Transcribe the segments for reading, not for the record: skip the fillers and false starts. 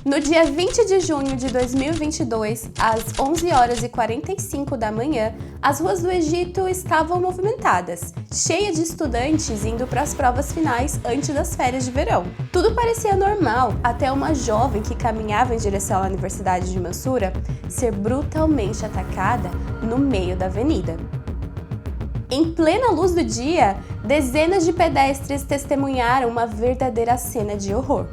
No dia 20 de junho de 2022, às 11 horas e 45 da manhã, as ruas do Egito estavam movimentadas, cheias de estudantes indo para as provas finais antes das férias de verão. Tudo parecia normal até uma jovem que caminhava em direção à Universidade de Mansura ser brutalmente atacada no meio da avenida. Em plena luz do dia, dezenas de pedestres testemunharam uma verdadeira cena de horror.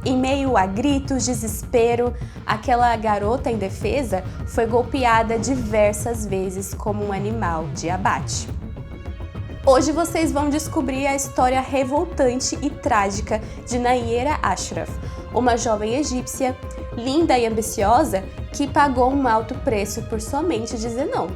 Em meio a gritos, desespero, aquela garota indefesa foi golpeada diversas vezes como um animal de abate. Hoje vocês vão descobrir a história revoltante e trágica de Nayera Ashraf, uma jovem egípcia, linda e ambiciosa, que pagou um alto preço por somente dizer não.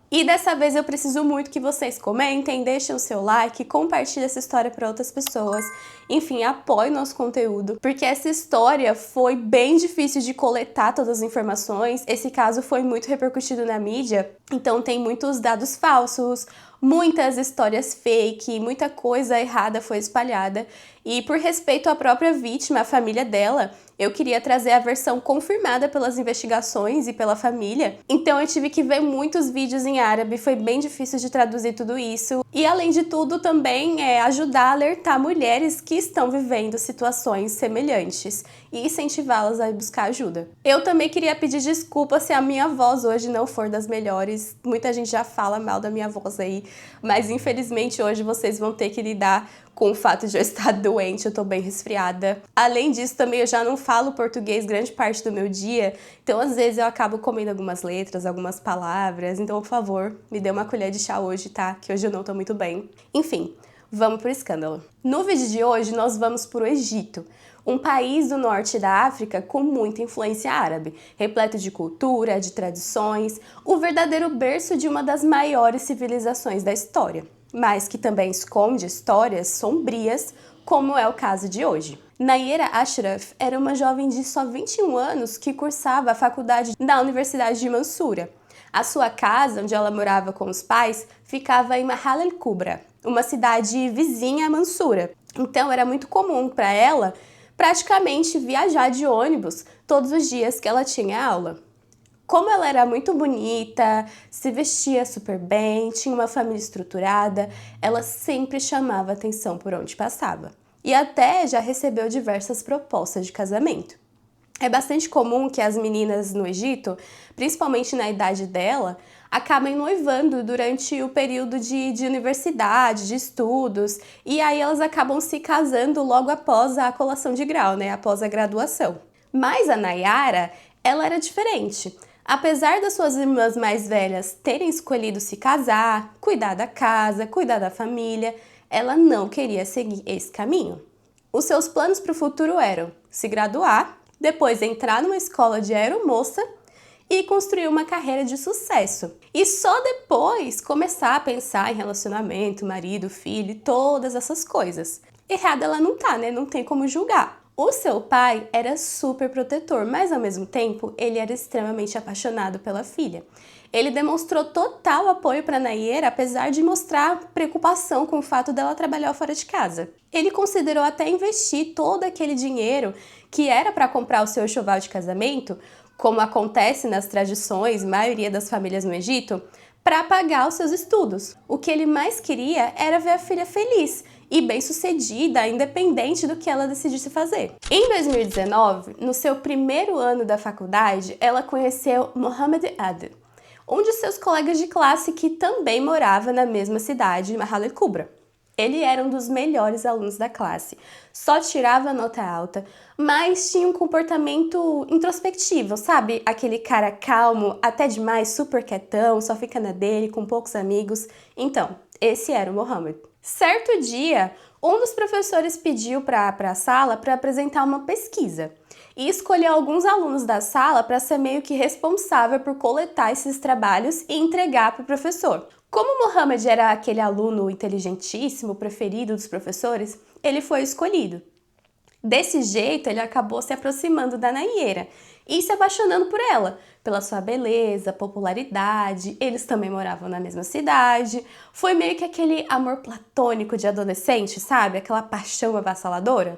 E dessa vez eu preciso muito que vocês comentem, deixem o seu like, compartilhem essa história para outras pessoas. Enfim, apoiem nosso conteúdo, porque essa história foi bem difícil de coletar todas as informações. Esse caso foi muito repercutido na mídia, então tem muitos dados falsos, muitas histórias fake, muita coisa errada foi espalhada. E por respeito à própria vítima, à família dela, eu queria trazer a versão confirmada pelas investigações e pela família. Então eu tive que ver muitos vídeos em árabe, foi bem difícil de traduzir tudo isso. E além de tudo, também ajudar a alertar mulheres que estão vivendo situações semelhantes e incentivá-las a buscar ajuda. Eu também queria pedir desculpa se a minha voz hoje não for das melhores. Muita gente já fala mal da minha voz aí, mas infelizmente hoje vocês vão ter que lidar com o fato de eu estar doente, eu tô bem resfriada. Além disso, também eu já não falo português grande parte do meu dia, então às vezes eu acabo comendo algumas letras, algumas palavras, então por favor, me dê uma colher de chá hoje, tá? Que hoje eu não tô muito bem. Enfim, vamos pro escândalo. No vídeo de hoje, nós vamos pro Egito, um país do norte da África com muita influência árabe, repleto de cultura, de tradições, o verdadeiro berço de uma das maiores civilizações da história, mas que também esconde histórias sombrias, como é o caso de hoje. Nayera Ashraf era uma jovem de só 21 anos que cursava a faculdade na Universidade de Mansura. A sua casa, onde ela morava com os pais, ficava em Mahal el-Kubra, uma cidade vizinha a Mansura. Então era muito comum para ela praticamente viajar de ônibus todos os dias que ela tinha aula. Como ela era muito bonita, se vestia super bem, tinha uma família estruturada, ela sempre chamava atenção por onde passava. E até já recebeu diversas propostas de casamento. É bastante comum que as meninas no Egito, principalmente na idade dela, acabem noivando durante o período de universidade, de estudos, e aí elas acabam se casando logo após a colação de grau, né, após a graduação. Mas a Nayara, ela era diferente. Apesar das suas irmãs mais velhas terem escolhido se casar, cuidar da casa, cuidar da família, ela não queria seguir esse caminho. Os seus planos para o futuro eram se graduar, depois entrar numa escola de aeromoça e construir uma carreira de sucesso. E só depois começar a pensar em relacionamento, marido, filho e todas essas coisas. Errada ela não tá, né? Não tem como julgar. O seu pai era super protetor, mas ao mesmo tempo ele era extremamente apaixonado pela filha. Ele demonstrou total apoio para Nayera, apesar de mostrar preocupação com o fato dela trabalhar fora de casa. Ele considerou até investir todo aquele dinheiro que era para comprar o seu enxoval de casamento, como acontece nas tradições, maioria das famílias no Egito, para pagar os seus estudos. O que ele mais queria era ver a filha feliz e bem-sucedida, independente do que ela decidisse fazer. Em 2019, no seu primeiro ano da faculdade, ela conheceu Mohamed Adel, um de seus colegas de classe que também morava na mesma cidade, Mahal el-Kubra. Ele era um dos melhores alunos da classe, só tirava nota alta, mas tinha um comportamento introspectivo, sabe? Aquele cara calmo, até demais, super quietão, só fica na dele, com poucos amigos. Então, esse era o Mohamed. Certo dia, um dos professores pediu para a sala para apresentar uma pesquisa e escolheu alguns alunos da sala para ser meio que responsável por coletar esses trabalhos e entregar para o professor. Como Mohamed era aquele aluno inteligentíssimo, preferido dos professores, ele foi escolhido. Desse jeito, ele acabou se aproximando da Nayera e se apaixonando por ela, pela sua beleza, popularidade. Eles também moravam na mesma cidade. Foi meio que aquele amor platônico de adolescente, sabe? Aquela paixão avassaladora.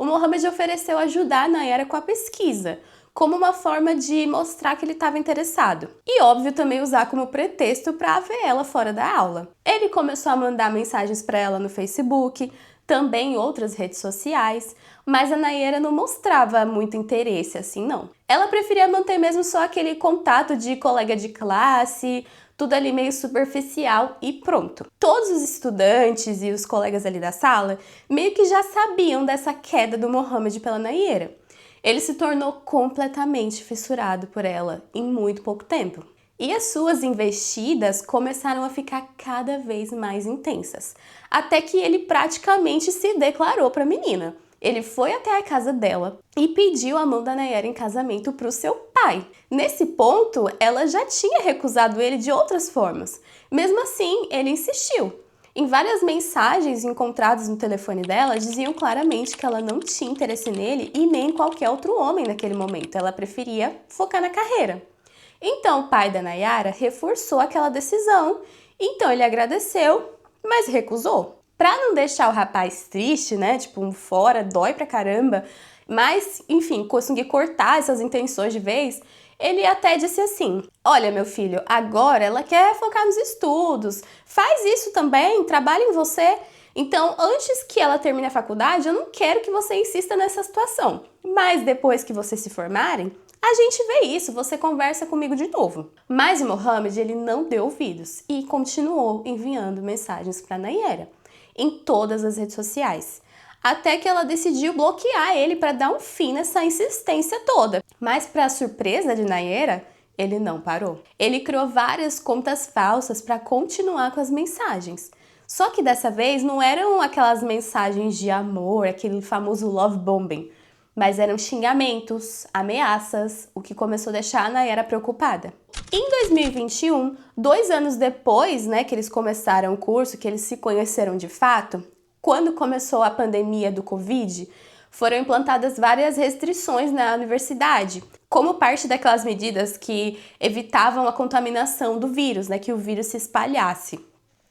o Mohamed ofereceu ajudar a Nayara com a pesquisa, como uma forma de mostrar que ele estava interessado. E óbvio também usar como pretexto para ver ela fora da aula. Ele começou a mandar mensagens para ela no Facebook, também em outras redes sociais, mas a Nayara não mostrava muito interesse assim não. Ela preferia manter mesmo só aquele contato de colega de classe, tudo ali meio superficial e pronto. Todos os estudantes e os colegas ali da sala meio que já sabiam dessa queda do Mohamed pela Nayara. Ele se tornou completamente fissurado por ela em muito pouco tempo. E as suas investidas começaram a ficar cada vez mais intensas, até que ele praticamente se declarou para a menina. Ele foi até a casa dela e pediu a mão da Nayara em casamento para o seu pai. Nesse ponto, ela já tinha recusado ele de outras formas. Mesmo assim, ele insistiu. Em várias mensagens encontradas no telefone dela, diziam claramente que ela não tinha interesse nele e nem em qualquer outro homem naquele momento. Ela preferia focar na carreira. Então o pai da Nayara reforçou aquela decisão. Então ele agradeceu, mas recusou. Pra não deixar o rapaz triste, né, tipo um fora, dói pra caramba, mas, enfim, conseguir cortar essas intenções de vez, ele até disse assim: olha, meu filho, agora ela quer focar nos estudos, faz isso também, trabalha em você. Então, antes que ela termine a faculdade, eu não quero que você insista nessa situação. Mas depois que vocês se formarem, a gente vê isso, você conversa comigo de novo. Mas o Mohamed, ele não deu ouvidos e continuou enviando mensagens para Nayara em todas as redes sociais, até que ela decidiu bloquear ele para dar um fim nessa insistência toda. Mas para surpresa de Nayara, ele não parou. Ele criou várias contas falsas para continuar com as mensagens. Só que dessa vez não eram aquelas mensagens de amor, aquele famoso love bombing, mas eram xingamentos, ameaças, o que começou a deixar a Nayara preocupada. Em 2021, 2 anos depois, que eles começaram o curso, que eles se conheceram de fato, quando começou a pandemia do Covid, foram implantadas várias restrições na universidade, como parte daquelas medidas que evitavam a contaminação do vírus, que o vírus se espalhasse.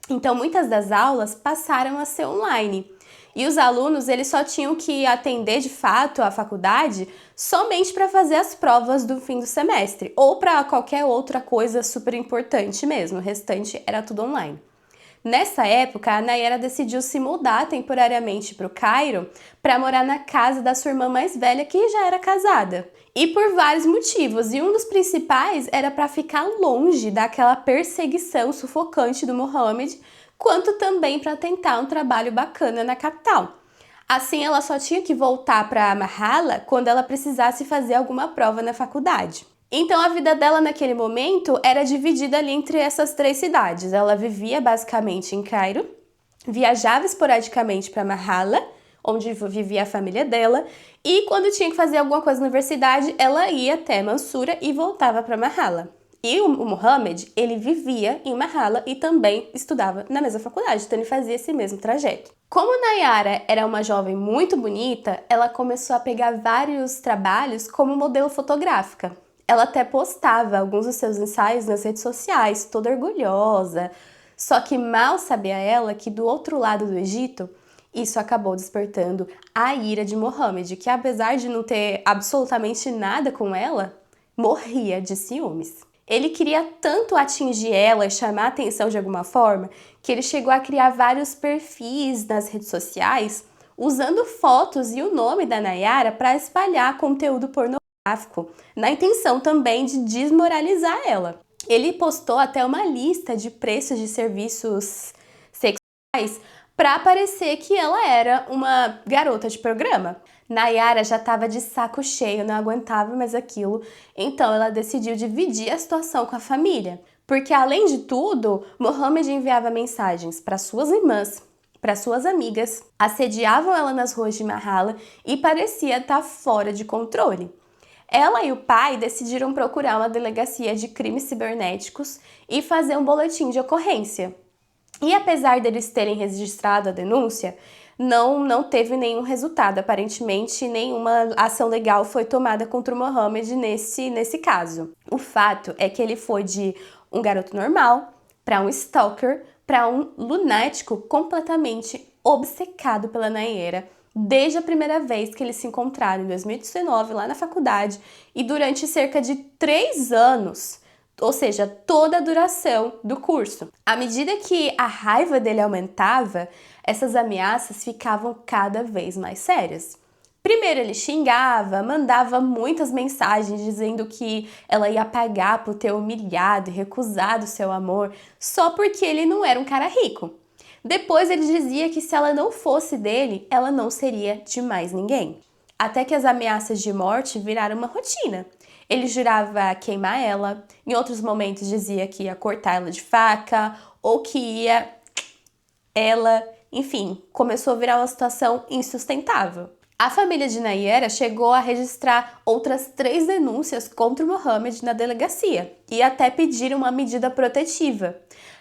Então, muitas das aulas passaram a ser online. E os alunos, eles só tinham que atender de fato a faculdade somente para fazer as provas do fim do semestre ou para qualquer outra coisa super importante mesmo, o restante era tudo online. Nessa época, a Nayara decidiu se mudar temporariamente para o Cairo para morar na casa da sua irmã mais velha, que já era casada. E por vários motivos, e um dos principais era para ficar longe daquela perseguição sufocante do Mohamed, quanto também para tentar um trabalho bacana na capital. Assim, ela só tinha que voltar para Mahala quando ela precisasse fazer alguma prova na faculdade. Então, a vida dela naquele momento era dividida ali entre essas 3 cidades. Ela vivia basicamente em Cairo, viajava esporadicamente para Mahala, onde vivia a família dela, e quando tinha que fazer alguma coisa na universidade, ela ia até Mansura e voltava para Mahala. E o Mohamed, ele vivia em Mahala e também estudava na mesma faculdade, então ele fazia esse mesmo trajeto. Como Nayara era uma jovem muito bonita, ela começou a pegar vários trabalhos como modelo fotográfica. Ela até postava alguns dos seus ensaios nas redes sociais, toda orgulhosa. Só que mal sabia ela que do outro lado do Egito, isso acabou despertando a ira de Mohamed, que apesar de não ter absolutamente nada com ela, morria de ciúmes. Ele queria tanto atingir ela e chamar a atenção de alguma forma, que ele chegou a criar vários perfis nas redes sociais, usando fotos e o nome da Nayara para espalhar conteúdo pornográfico, na intenção também de desmoralizar ela. Ele postou até uma lista de preços de serviços sexuais para parecer que ela era uma garota de programa. Nayara já estava de saco cheio, não aguentava mais aquilo, então ela decidiu dividir a situação com a família. Porque além de tudo, Mohamed enviava mensagens para suas irmãs, para suas amigas, assediavam ela nas ruas de Mahala e parecia estar fora de controle. Ela e o pai decidiram procurar uma delegacia de crimes cibernéticos e fazer um boletim de ocorrência. E apesar deles terem registrado a denúncia, não teve nenhum resultado. Aparentemente, nenhuma ação legal foi tomada contra o Mohamed nesse caso. O fato é que ele foi de um garoto normal para um stalker, para um lunático completamente obcecado pela Nayara desde a primeira vez que eles se encontraram, em 2019, lá na faculdade, e durante cerca de 3 anos, ou seja, toda a duração do curso. À medida que a raiva dele aumentava, essas ameaças ficavam cada vez mais sérias. Primeiro ele xingava, mandava muitas mensagens dizendo que ela ia pagar por ter humilhado e recusado seu amor só porque ele não era um cara rico. Depois ele dizia que se ela não fosse dele, ela não seria de mais ninguém. Até que as ameaças de morte viraram uma rotina. Ele jurava queimar ela, em outros momentos dizia que ia cortar ela de faca ou que ia enfim, começou a virar uma situação insustentável. A família de Nayara chegou a registrar outras 3 denúncias contra o Mohamed na delegacia e até pedir uma medida protetiva.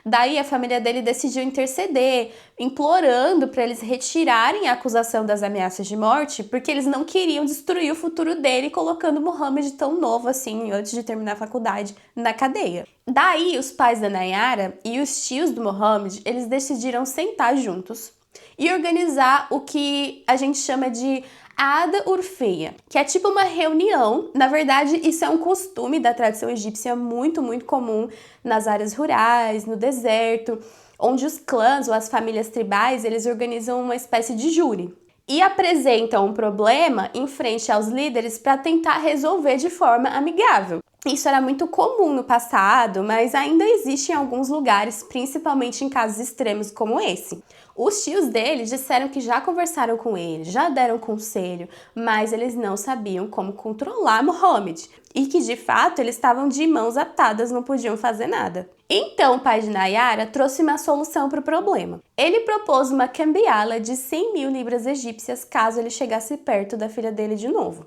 Daí a família dele decidiu interceder, implorando para eles retirarem a acusação das ameaças de morte, porque eles não queriam destruir o futuro dele colocando o Mohamed tão novo assim, antes de terminar a faculdade, na cadeia. Daí os pais da Nayara e os tios do Mohamed, eles decidiram sentar juntos e organizar o que a gente chama de Ada Urfeia, que é tipo uma reunião. Na verdade, isso é um costume da tradição egípcia muito comum nas áreas rurais, no deserto, onde os clãs ou as famílias tribais, eles organizam uma espécie de júri e apresentam um problema em frente aos líderes para tentar resolver de forma amigável. Isso era muito comum no passado, mas ainda existe em alguns lugares, principalmente em casos extremos como esse. Os tios dele disseram que já conversaram com ele, já deram conselho, mas eles não sabiam como controlar Mohamed e que de fato eles estavam de mãos atadas, não podiam fazer nada. Então o pai de Nayara trouxe uma solução para o problema. Ele propôs uma cambiala de 100 mil libras egípcias caso ele chegasse perto da filha dele de novo.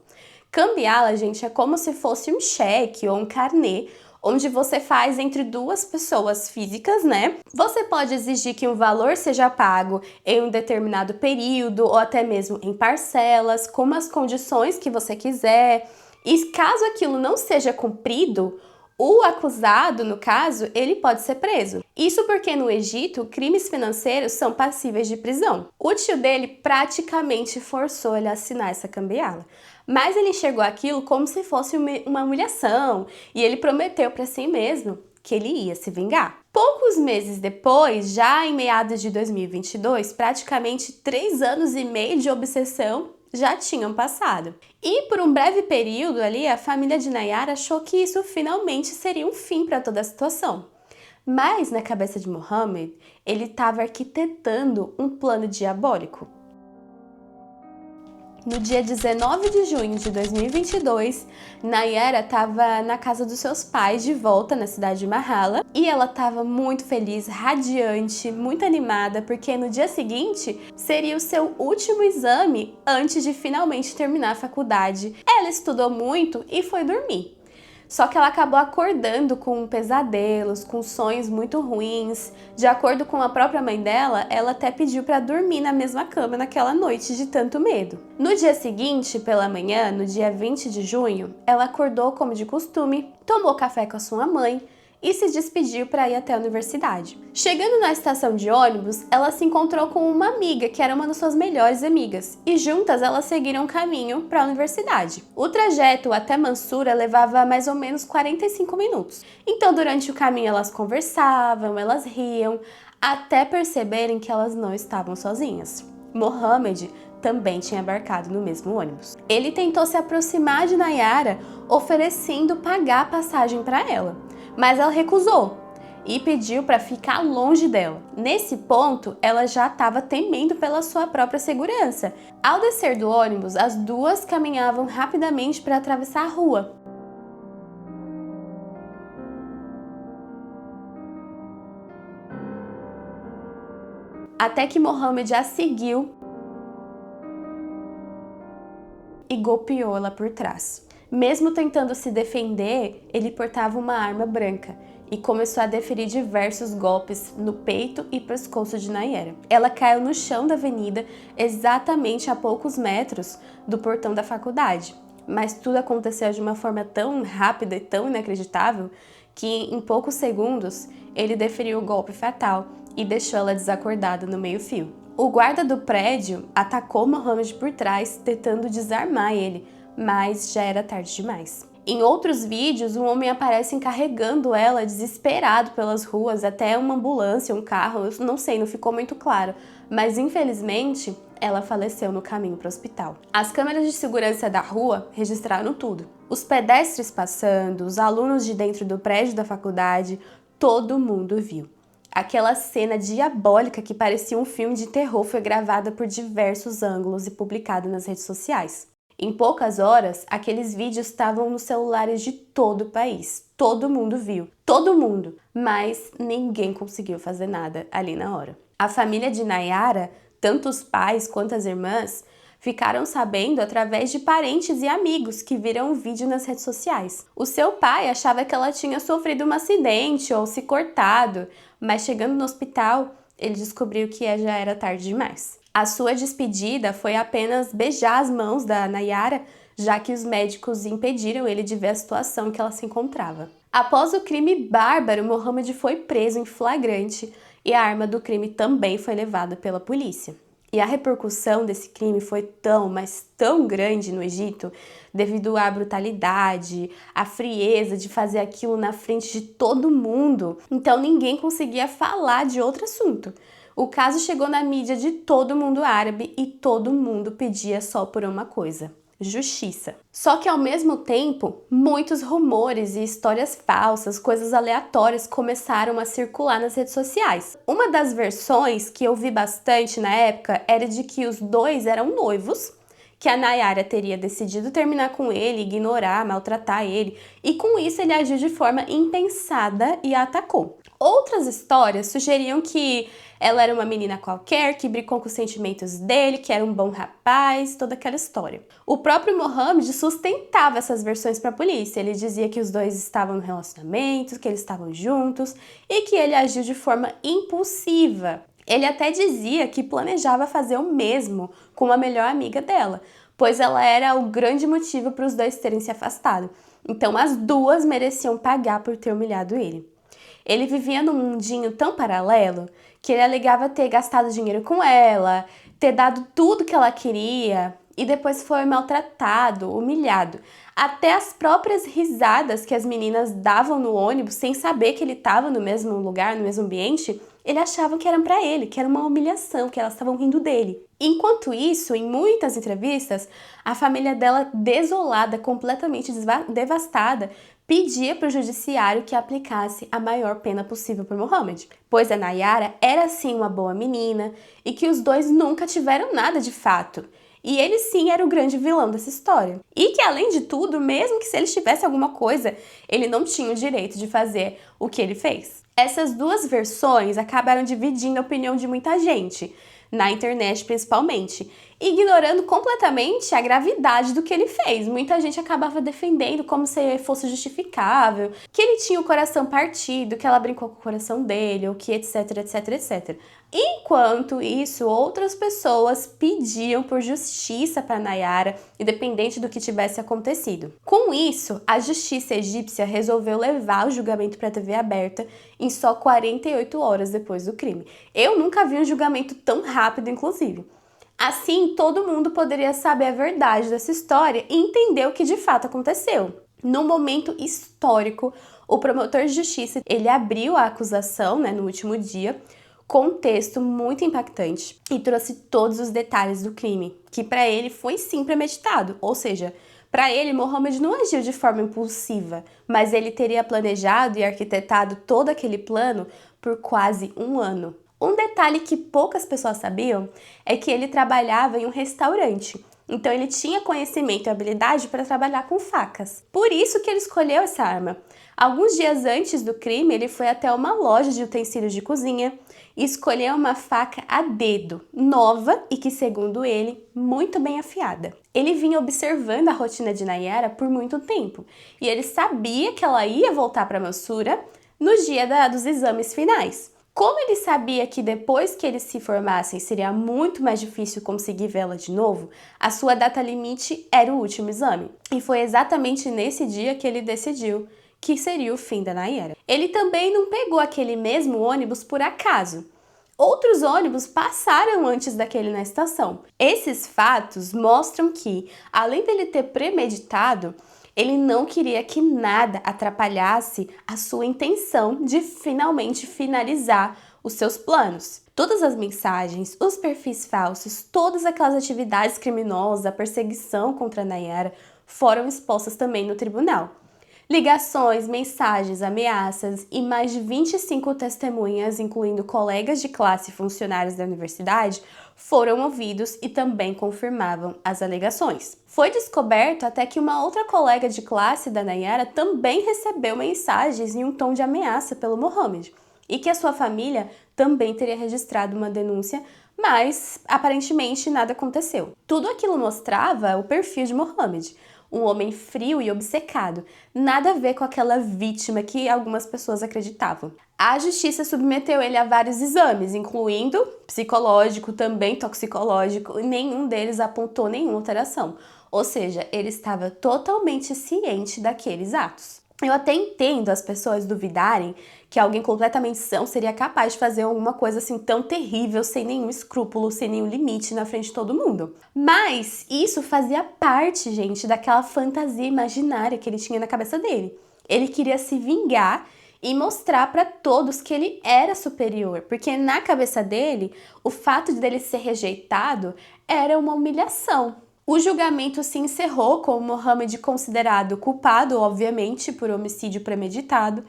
Cambiala, gente, é como se fosse um cheque ou um carnê, onde você faz entre 2 pessoas físicas, né? Você pode exigir que um valor seja pago em um determinado período ou até mesmo em parcelas, com as condições que você quiser. E caso aquilo não seja cumprido, o acusado, no caso, ele pode ser preso. Isso porque no Egito, crimes financeiros são passíveis de prisão. O tio dele praticamente forçou ele a assinar essa cambiala. Mas ele enxergou aquilo como se fosse uma humilhação e ele prometeu para si mesmo que ele ia se vingar. Poucos meses depois, já em meados de 2022, praticamente 3 anos e meio de obsessão já tinham passado. E por um breve período ali, a família de Nayara achou que isso finalmente seria um fim para toda a situação. Mas na cabeça de Mohamed, ele estava arquitetando um plano diabólico. No dia 19 de junho de 2022, Nayara estava na casa dos seus pais, de volta na cidade de Mahala, e ela estava muito feliz, radiante, muito animada, porque no dia seguinte seria o seu último exame antes de finalmente terminar a faculdade. Ela estudou muito e foi dormir. Só que ela acabou acordando com pesadelos, com sonhos muito ruins. De acordo com a própria mãe dela, ela até pediu para dormir na mesma cama naquela noite de tanto medo. No dia seguinte, pela manhã, no dia 20 de junho, ela acordou como de costume, tomou café com a sua mãe e se despediu para ir até a universidade. Chegando na estação de ônibus, ela se encontrou com uma amiga que era uma das suas melhores amigas e juntas elas seguiram caminho para a universidade. O trajeto até Mansura levava mais ou menos 45 minutos. Então, durante o caminho elas conversavam, elas riam, até perceberem que elas não estavam sozinhas. Mohamed também tinha embarcado no mesmo ônibus. Ele tentou se aproximar de Nayara, oferecendo pagar a passagem para ela, mas ela recusou e pediu para ficar longe dela. Nesse ponto, ela já estava temendo pela sua própria segurança. Ao descer do ônibus, as duas caminhavam rapidamente para atravessar a rua. Até que Mohamed a seguiu e golpeou ela por trás. Mesmo tentando se defender, ele portava uma arma branca e começou a deferir diversos golpes no peito e pescoço de Nayara. Ela caiu no chão da avenida, exatamente a poucos metros do portão da faculdade. Mas tudo aconteceu de uma forma tão rápida e tão inacreditável que, em poucos segundos, ele deferiu o golpe fatal e deixou ela desacordada no meio-fio. O guarda do prédio atacou Mohamed por trás, tentando desarmar ele, mas já era tarde demais. Em outros vídeos, um homem aparece carregando ela desesperado pelas ruas até uma ambulância, um carro, eu não sei, não ficou muito claro, mas infelizmente ela faleceu no caminho para o hospital. As câmeras de segurança da rua registraram tudo. Os pedestres passando, os alunos de dentro do prédio da faculdade, todo mundo viu. Aquela cena diabólica que parecia um filme de terror foi gravada por diversos ângulos e publicada nas redes sociais. Em poucas horas, aqueles vídeos estavam nos celulares de todo o país. Todo mundo viu. Todo mundo. Mas ninguém conseguiu fazer nada ali na hora. A família de Nayara, tanto os pais quanto as irmãs, ficaram sabendo através de parentes e amigos que viram o vídeo nas redes sociais. O seu pai achava que ela tinha sofrido um acidente ou se cortado, mas chegando no hospital, ele descobriu que já era tarde demais. A sua despedida foi apenas beijar as mãos da Nayara, já que os médicos impediram ele de ver a situação que ela se encontrava. Após o crime bárbaro, Mohamed foi preso em flagrante e a arma do crime também foi levada pela polícia. E a repercussão desse crime foi tão, mas tão grande no Egito, devido à brutalidade, à frieza de fazer aquilo na frente de todo mundo. Então ninguém conseguia falar de outro assunto. O caso chegou na mídia de todo mundo árabe e todo mundo pedia só por uma coisa: justiça. Só que ao mesmo tempo, muitos rumores e histórias falsas, coisas aleatórias começaram a circular nas redes sociais. Uma das versões que eu vi bastante na época era de que os dois eram noivos, que a Nayara teria decidido terminar com ele, ignorar, maltratar ele, e com isso ele agiu de forma impensada e a atacou. Outras histórias sugeriam que ela era uma menina qualquer, que brincou com os sentimentos dele, que era um bom rapaz, toda aquela história. O próprio Mohamed sustentava essas versões para a polícia. Ele dizia que os dois estavam no relacionamento, que eles estavam juntos e que ele agiu de forma impulsiva. Ele até dizia que planejava fazer o mesmo com a melhor amiga dela, pois ela era o grande motivo para os dois terem se afastado. Então as duas mereciam pagar por ter humilhado ele. Ele vivia num mundinho tão paralelo que ele alegava ter gastado dinheiro com ela, ter dado tudo que ela queria e depois foi maltratado, humilhado. Até as próprias risadas que as meninas davam no ônibus sem saber que ele estava no mesmo lugar, no mesmo ambiente, ele achava que eram para ele, que era uma humilhação, que elas estavam rindo dele. Enquanto isso, em muitas entrevistas, a família dela, desolada, completamente devastada, pedia para o judiciário que aplicasse a maior pena possível para Mohamed, pois a Nayara era sim uma boa menina e que os dois nunca tiveram nada de fato. E ele sim era o grande vilão dessa história. E que além de tudo, mesmo que se ele tivesse alguma coisa, ele não tinha o direito de fazer o que ele fez. Essas duas versões acabaram dividindo a opinião de muita gente, na internet principalmente, ignorando completamente a gravidade do que ele fez. Muita gente acabava defendendo como se fosse justificável, que ele tinha o coração partido, que ela brincou com o coração dele, ou que etc, etc, etc. Enquanto isso, outras pessoas pediam por justiça para Nayara, independente do que tivesse acontecido. Com isso, a justiça egípcia resolveu levar o julgamento para a TV aberta em só 48 horas depois do crime. Eu nunca vi um julgamento tão rápido, inclusive. Assim, todo mundo poderia saber a verdade dessa história e entender o que de fato aconteceu. Num momento histórico, o promotor de justiça, ele abriu a acusação, no último dia, com um texto muito impactante e trouxe todos os detalhes do crime, que para ele foi sim premeditado, ou seja, para ele, Mohamed não agiu de forma impulsiva, mas ele teria planejado e arquitetado todo aquele plano por quase um ano. Um detalhe que poucas pessoas sabiam é que ele trabalhava em um restaurante, então ele tinha conhecimento e habilidade para trabalhar com facas. Por isso que ele escolheu essa arma. Alguns dias antes do crime, ele foi até uma loja de utensílios de cozinha e escolheu uma faca a dedo, nova e que, segundo ele, muito bem afiada. Ele vinha observando a rotina de Nayara por muito tempo e ele sabia que ela ia voltar para Mansura no dia dos exames finais. Como ele sabia que depois que eles se formassem seria muito mais difícil conseguir vê-la de novo, a sua data limite era o último exame. E foi exatamente nesse dia que ele decidiu que seria o fim da Nayara. Ele também não pegou aquele mesmo ônibus por acaso. Outros ônibus passaram antes daquele na estação. Esses fatos mostram que, além dele ter premeditado, ele não queria que nada atrapalhasse a sua intenção de finalmente finalizar os seus planos. Todas as mensagens, os perfis falsos, todas aquelas atividades criminosas, a perseguição contra a Nayara foram expostas também no tribunal. Ligações, mensagens, ameaças e mais de 25 testemunhas, incluindo colegas de classe e funcionários da universidade, foram ouvidos e também confirmavam as alegações. Foi descoberto até que uma outra colega de classe da Nayara também recebeu mensagens em um tom de ameaça pelo Mohamed e que a sua família também teria registrado uma denúncia, mas aparentemente nada aconteceu. Tudo aquilo mostrava o perfil de Mohamed, um homem frio e obcecado, nada a ver com aquela vítima que algumas pessoas acreditavam. A justiça submeteu ele a vários exames, incluindo psicológico, também toxicológico, e nenhum deles apontou nenhuma alteração. Ou seja, ele estava totalmente ciente daqueles atos. Eu até entendo as pessoas duvidarem que alguém completamente são seria capaz de fazer alguma coisa assim tão terrível, sem nenhum escrúpulo, sem nenhum limite na frente de todo mundo. Mas isso fazia parte, gente, daquela fantasia imaginária que ele tinha na cabeça dele. Ele queria se vingar e mostrar para todos que ele era superior, porque na cabeça dele, o fato de ele ser rejeitado era uma humilhação. O julgamento se encerrou com o Mohamed considerado culpado, obviamente, por homicídio premeditado,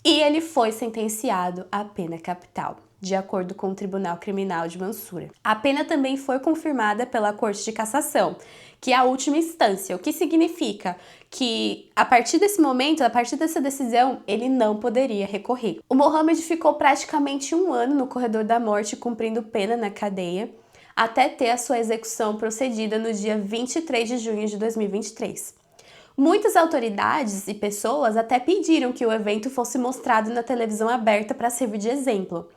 e ele foi sentenciado à pena capital, de acordo com o Tribunal Criminal de Mansura. A pena também foi confirmada pela Corte de Cassação, que é a última instância, o que significa que a partir desse momento, a partir dessa decisão, ele não poderia recorrer. O Mohamed ficou praticamente 1 ano no corredor da morte cumprindo pena na cadeia, até ter a sua execução procedida no dia 23 de junho de 2023. Muitas autoridades e pessoas até pediram que o evento fosse mostrado na televisão aberta para servir de exemplo.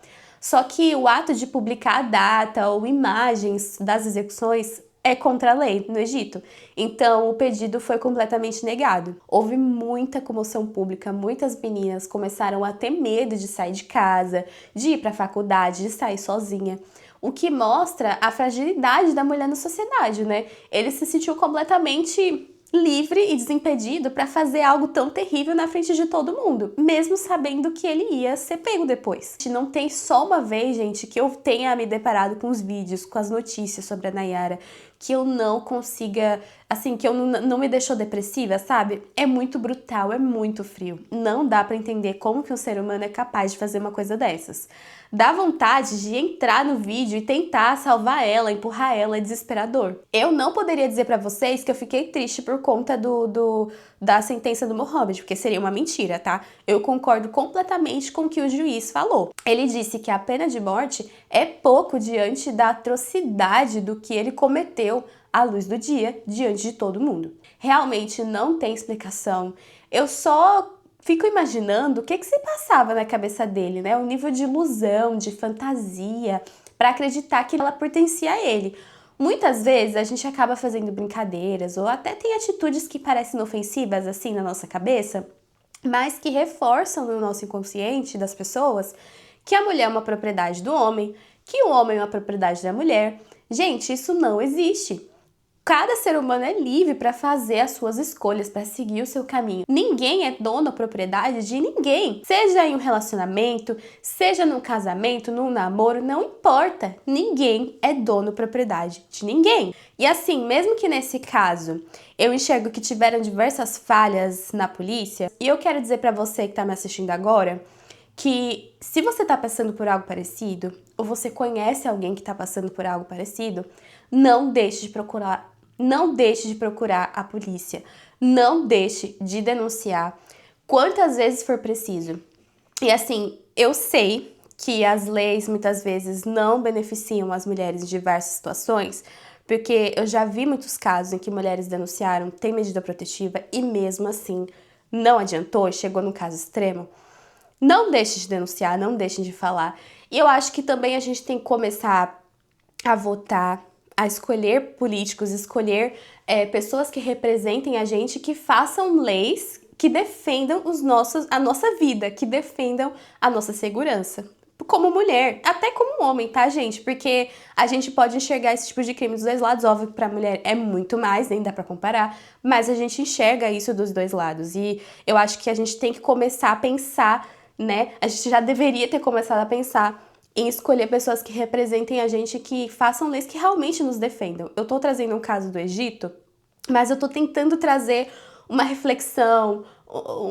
Só que o ato de publicar a data ou imagens das execuções é contra a lei no Egito. Então, o pedido foi completamente negado. Houve muita comoção pública, muitas meninas começaram a ter medo de sair de casa, de ir para a faculdade, de sair sozinha. O que mostra a fragilidade da mulher na sociedade, né? Ele se sentiu completamente livre e desimpedido para fazer algo tão terrível na frente de todo mundo, mesmo sabendo que ele ia ser pego depois. Não tem só uma vez, gente, que eu tenha me deparado com os vídeos, com as notícias sobre a Nayara, que eu não consiga, assim, que eu não me deixou depressiva, sabe? É muito brutal, é muito frio. Não dá pra entender como que um ser humano é capaz de fazer uma coisa dessas. Dá vontade de entrar no vídeo e tentar salvar ela, empurrar ela, é desesperador. Eu não poderia dizer pra vocês que eu fiquei triste por conta da sentença do Mohamed, porque seria uma mentira, tá? Eu concordo completamente com o que o juiz falou. Ele disse que a pena de morte é pouco diante da atrocidade do que ele cometeu à luz do dia, diante de todo mundo. Realmente não tem explicação. Eu só fico imaginando o que se passava na cabeça dele, né? O nível de ilusão, de fantasia, para acreditar que ela pertencia a ele. Muitas vezes a gente acaba fazendo brincadeiras ou até tem atitudes que parecem inofensivas assim na nossa cabeça, mas que reforçam no nosso inconsciente das pessoas que a mulher é uma propriedade do homem, que o homem é uma propriedade da mulher. Gente, isso não existe. Cada ser humano é livre para fazer as suas escolhas, para seguir o seu caminho. Ninguém é dono ou propriedade de ninguém. Seja em um relacionamento, seja num casamento, num namoro, não importa. Ninguém é dono ou propriedade de ninguém. E assim, mesmo que nesse caso eu enxergo que tiveram diversas falhas na polícia, e eu quero dizer para você que está me assistindo agora, que se você está passando por algo parecido, ou você conhece alguém que está passando por algo parecido, não deixe de procurar a polícia, não deixe de denunciar quantas vezes for preciso. E assim, eu sei que as leis muitas vezes não beneficiam as mulheres em diversas situações, porque eu já vi muitos casos em que mulheres denunciaram, têm medida protetiva e mesmo assim não adiantou, chegou num caso extremo. Não deixe de denunciar, não deixem de falar. E eu acho que também a gente tem que começar a votar, a escolher políticos, escolher pessoas que representem a gente, que façam leis que defendam a nossa vida, que defendam a nossa segurança. como mulher, até como homem, tá, gente? Porque a gente pode enxergar esse tipo de crime dos dois lados, óbvio que pra mulher é muito mais, nem dá pra comparar, mas a gente enxerga isso dos dois lados. E eu acho que a gente tem que começar a pensar, né? A gente já deveria ter começado a pensar em escolher pessoas que representem a gente, que façam leis que realmente nos defendam. Eu tô trazendo um caso do Egito, mas eu tô tentando trazer uma reflexão,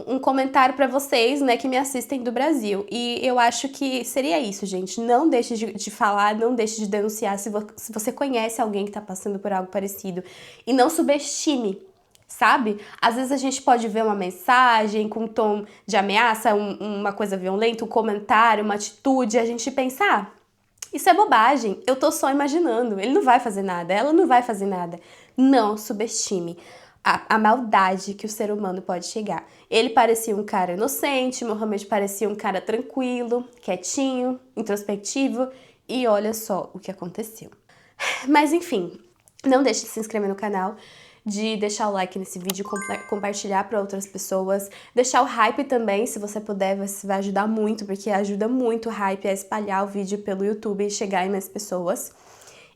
um comentário para vocês, né, que me assistem do Brasil. E eu acho que seria isso, gente. Não deixe de falar, não deixe de denunciar se você conhece alguém que tá passando por algo parecido. E não subestime, sabe? Às vezes a gente pode ver uma mensagem com um tom de ameaça, uma coisa violenta, um comentário, uma atitude, e a gente pensa, ah, isso é bobagem, eu tô só imaginando, ele não vai fazer nada, ela não vai fazer nada. Não subestime a maldade que o ser humano pode chegar. Ele parecia um cara inocente, Mohamed parecia um cara tranquilo, quietinho, introspectivo, e olha só o que aconteceu. Mas enfim, não deixe de se inscrever no canal, de deixar o like nesse vídeo, compartilhar para outras pessoas, deixar o hype também, se você puder, vai ajudar muito, porque ajuda muito o hype a espalhar o vídeo pelo YouTube e chegar em mais pessoas.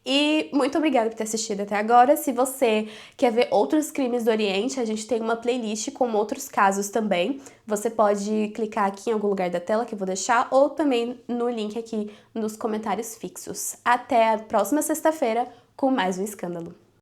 E muito obrigada por ter assistido até agora. Se você quer ver outros crimes do Oriente, a gente tem uma playlist com outros casos também. Você pode clicar aqui em algum lugar da tela que eu vou deixar, ou também no link aqui nos comentários fixos. Até a próxima sexta-feira com mais um escândalo.